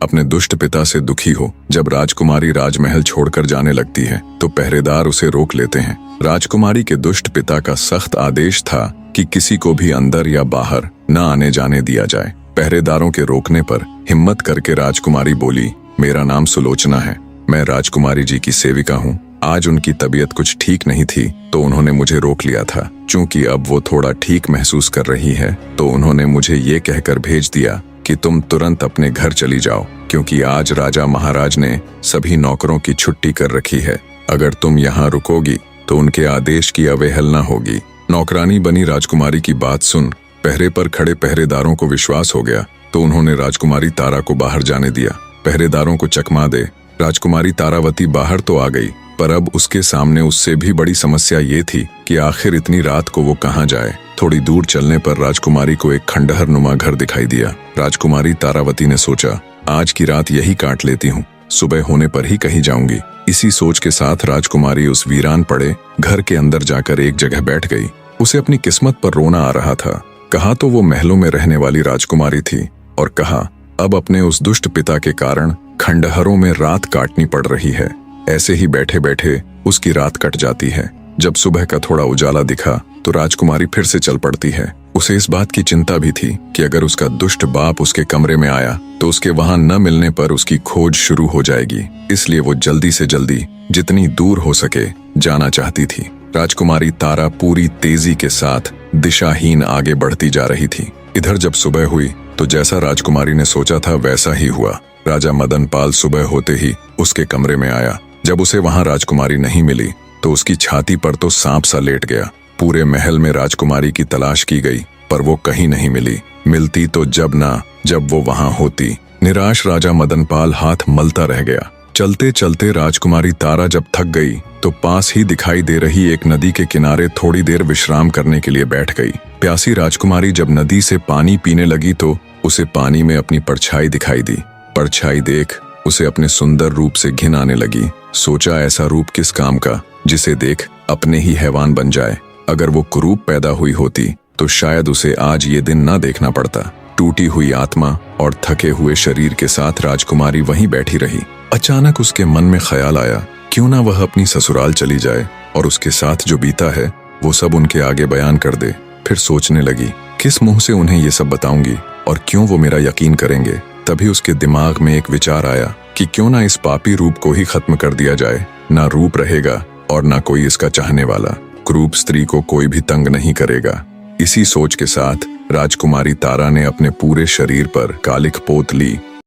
अपने दुष्ट पिता से दुखी हो। जब राजकुमारी राजमहल छोड़कर जाने लगती है तो पहरेदार उसे रोक लेते हैं। राजकुमारी के दुष्ट पिता का सख्त आदेश था कि किसी को भी अंदर या बाहर न आने जाने दिया जाए। पहरेदारों के रोकने पर हिम्मत करके राजकुमारी बोली, मेरा नाम सुलोचना है, मैं राजकुमारी जी की सेविका हूँ। आज उनकी तबीयत कुछ ठीक नहीं थी तो उन्होंने मुझे रोक लिया था। चूंकि अब वो थोड़ा ठीक महसूस कर रही है तो उन्होंने मुझे ये कहकर भेज दिया कि तुम तुरंत अपने घर चली जाओ, क्योंकि आज राजा महाराज ने सभी नौकरों की छुट्टी कर रखी है। अगर तुम यहाँ रुकोगी तो उनके आदेश की अवहेलना होगी। नौकरानी बनी राजकुमारी की बात सुन पहरे पर खड़े पहरेदारों को विश्वास हो गया तो उन्होंने राजकुमारी तारा को बाहर जाने दिया। पहरेदारों को चकमा दे राजकुमारी तारावती बाहर तो आ गई, पर अब उसके सामने उससे भी बड़ी समस्या ये थी कि आखिर इतनी रात को वो कहाँ जाए। थोड़ी दूर चलने पर राजकुमारी को एक खंडहर नुमा घर दिखाई दिया। राजकुमारी तारावती ने सोचा, आज की रात यही काट लेती हूँ, सुबह होने पर ही कहीं जाऊंगी। इसी सोच के साथ राजकुमारी उस वीरान पड़े घर के अंदर जाकर एक जगह बैठ गई। उसे अपनी किस्मत पर रोना आ रहा था। कहा तो वो महलों में रहने वाली राजकुमारी थी और कहा अब अपने उस दुष्ट पिता के कारण खंडहरों में रात काटनी पड़ रही है। ऐसे ही बैठे बैठे उसकी रात कट जाती है। जब सुबह का थोड़ा उजाला दिखा तो राजकुमारी फिर से चल पड़ती है। उसे इस बात की चिंता भी थी कि अगर उसका दुष्ट बाप उसके कमरे में आया तो उसके वहां न मिलने पर उसकी खोज शुरू हो जाएगी। इसलिए वो जल्दी से जल्दी जितनी दूर हो सके जाना चाहती थी। राजकुमारी तारा पूरी तेजी के साथ दिशाहीन आगे बढ़ती जा रही थी। इधर जब सुबह हुई तो जैसा राजकुमारी ने सोचा था वैसा ही हुआ। राजा मदनपाल सुबह होते ही उसके कमरे में आया। जब उसे वहां राजकुमारी नहीं मिली तो उसकी छाती पर तो सांप सा लेट गया। पूरे महल में राजकुमारी की तलाश की गई पर वो कहीं नहीं मिली। मिलती तो जब वो वहां होती। निराश राजा मदनपाल हाथ मलता रह गया। चलते चलते राजकुमारी तारा जब थक गई तो पास ही दिखाई दे रही एक नदी के किनारे थोड़ी देर विश्राम करने के लिए बैठ गई। प्यासी राजकुमारी जब नदी से पानी पीने लगी तो उसे पानी में अपनी परछाई दिखाई दी। परछाई देख उसे अपने सुंदर रूप से घिन आने लगी। सोचा ऐसा रूप किस काम का जिसे देख अपने ही हैवान बन जाए। अगर वो कुरूप पैदा हुई होती तो शायद उसे आज ये दिन न देखना पड़ता। टूटी हुई आत्मा और थके हुए शरीर के साथ राजकुमारी वहीं बैठी रही। अचानक उसके मन में ख्याल आया, क्यों ना वह अपनी ससुराल चली जाए और उसके साथ जो बीता है वो सब उनके आगे बयान कर दे। फिर सोचने लगी, किस मुंह से उन्हें ये सब बताऊंगी और क्यों वो मेरा यकीन करेंगे। तभी उसके दिमाग में एक विचार आया कि क्यों ना इस पापी रूप को ही खत्म कर दिया जाए। ना रूप रहेगा और ना कोई इसका चाहने वाला। क्रूप स्त्री को कोई भी तंग नहीं करेगा। इसी सोच के साथ राजकुमारी तारा ने अपने पूरे शरीर पर कालिख पोत ली